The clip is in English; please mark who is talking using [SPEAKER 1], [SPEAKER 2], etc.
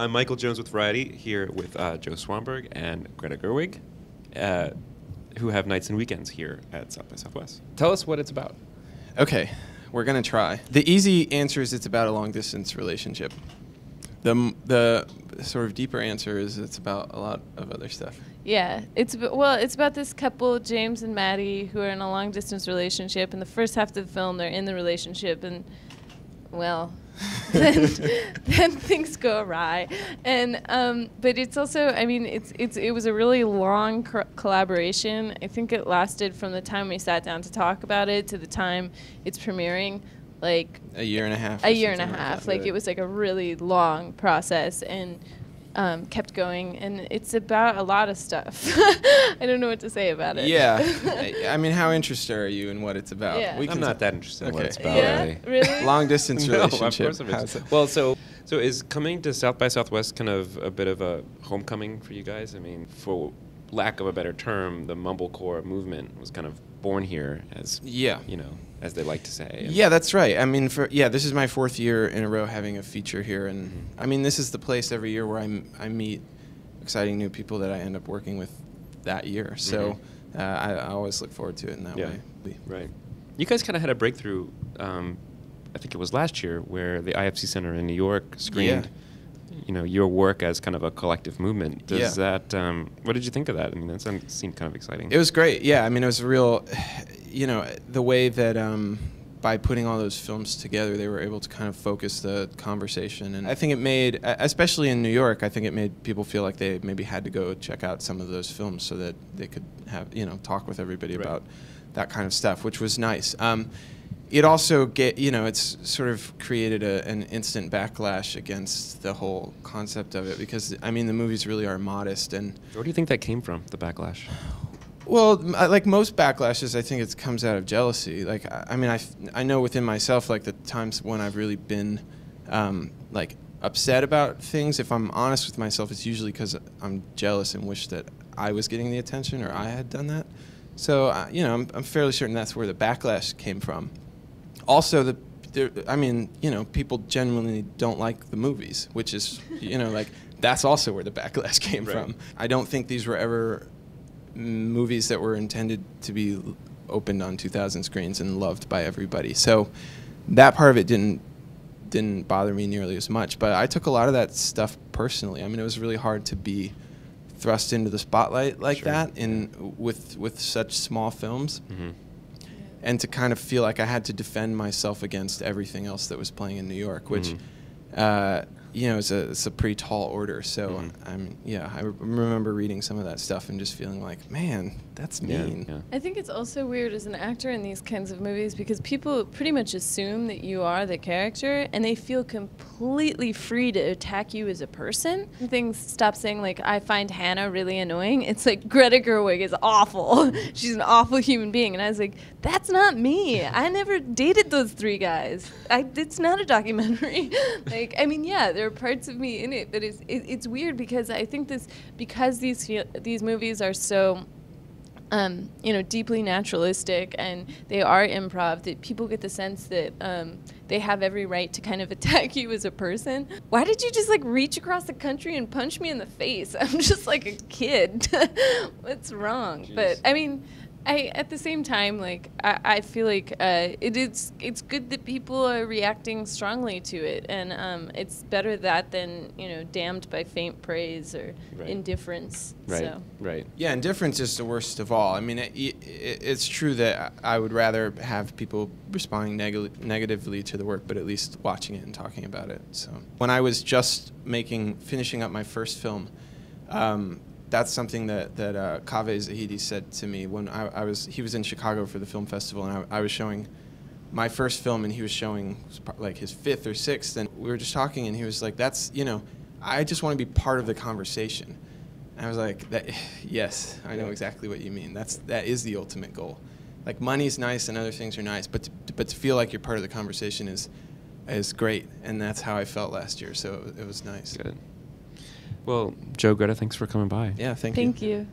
[SPEAKER 1] I'm Michael Jones with Variety, here with Joe Swanberg and Greta Gerwig, who have nights and weekends here at South by Southwest. Tell us what it's about.
[SPEAKER 2] Okay, we're going to try. The easy answer is it's about a long-distance relationship. The sort of deeper answer is it's about a lot of other stuff.
[SPEAKER 3] Yeah, it's about this couple, James and Maddie, who are in a long-distance relationship. In the first half of the film, they're in the relationship, and, well, then things go awry. And but it's also, I mean, it was a really long collaboration. I think it lasted from the time we sat down to talk about it to the time it's premiering, like
[SPEAKER 2] a year and a half.
[SPEAKER 3] Like it was like a really long process, and kept going, and it's about a lot of stuff. I don't know what to say about it.
[SPEAKER 2] Yeah. I mean, how interested are you in what it's about?
[SPEAKER 3] Yeah.
[SPEAKER 1] I'm not that interested in what it's about,
[SPEAKER 3] Yeah, really?
[SPEAKER 2] Long distance relationship.
[SPEAKER 1] No, of course I'm interested. Well, so is coming to South by Southwest kind of a bit of a homecoming for you guys? I mean, for lack of a better term, the mumblecore movement was kind of born here, as as they like to say.
[SPEAKER 2] Yeah, that's right. I mean, this is my 4th year in a row having a feature here, and I mean, this is the place every year where I meet exciting new people that I end up working with that year. So I always look forward to it in that way.
[SPEAKER 1] Right. You guys kind of had a breakthrough. I think it was last year, where the IFC Center in New York screened. Your work as kind of a collective movement. Does that? What did you think of that? I mean, that seemed kind of exciting.
[SPEAKER 2] It was great. Yeah, I mean, it was a real, the way that by putting all those films together, they were able to kind of focus the conversation. And I think it made, especially in New York, I think it made people feel like they maybe had to go check out some of those films so that they could have, talk with everybody about that kind of stuff, which was nice. It also it's sort of created an instant backlash against the whole concept of it, because I mean, the movies really are modest. And
[SPEAKER 1] where do you think that came from, the backlash?
[SPEAKER 2] Well, like most backlashes, I think it comes out of jealousy. Like, I mean, I know within myself, like, the times when I've really been like upset about things, if I'm honest with myself, it's usually because I'm jealous and wish that I was getting the attention or I had done that. So I'm fairly certain that's where the backlash came from. Also, people genuinely don't like the movies, which is, like, that's also where the backlash came from. I don't think these were ever movies that were intended to be opened on 2,000 screens and loved by everybody. So that part of it didn't bother me nearly as much. But I took a lot of that stuff personally. I mean, it was really hard to be thrust into the spotlight like that with such small films. Mm-hmm. And to kind of feel like I had to defend myself against everything else that was playing in New York, which, it's a pretty tall order. So I remember reading some of that stuff and just feeling like, man, that's mean.
[SPEAKER 3] Yeah. I think it's also weird as an actor in these kinds of movies, because people pretty much assume that you are the character, and they feel completely free to attack you as a person. Things stop saying, like, I find Hannah really annoying. It's like, Greta Gerwig is awful. She's an awful human being. And I was like, that's not me. I never dated those 3 guys. It's not a documentary. Like, I mean, yeah, there are parts of me in it, but it's weird, because I think because these movies are so deeply naturalistic, and they are improv, that people get the sense that they have every right to kind of attack you as a person. Why did you just, like, reach across the country and punch me in the face? I'm just like a kid. What's wrong? Jeez. But I mean, at the same time, like, I feel like it's good that people are reacting strongly to it, and it's better that than damned by faint praise or indifference.
[SPEAKER 1] Right.
[SPEAKER 2] Yeah, indifference is the worst of all. I mean, it's true that I would rather have people responding negatively to the work, but at least watching it and talking about it. So when I was just finishing up my first film. That's something that Kaveh Zahidi said to me when he was in Chicago for the film festival, and I was showing my first film, and he was showing like his 5th or 6th, and we were just talking, and he was like, that's, I just want to be part of the conversation. And I was like, yes, I know exactly what you mean. That is the ultimate goal. Like, money's nice and other things are nice, but to feel like you're part of the conversation is great, and that's how I felt last year, so it was nice.
[SPEAKER 1] Good. Well, Joe, Greta, thanks for coming by.
[SPEAKER 2] Yeah, thank you.
[SPEAKER 3] Thank you.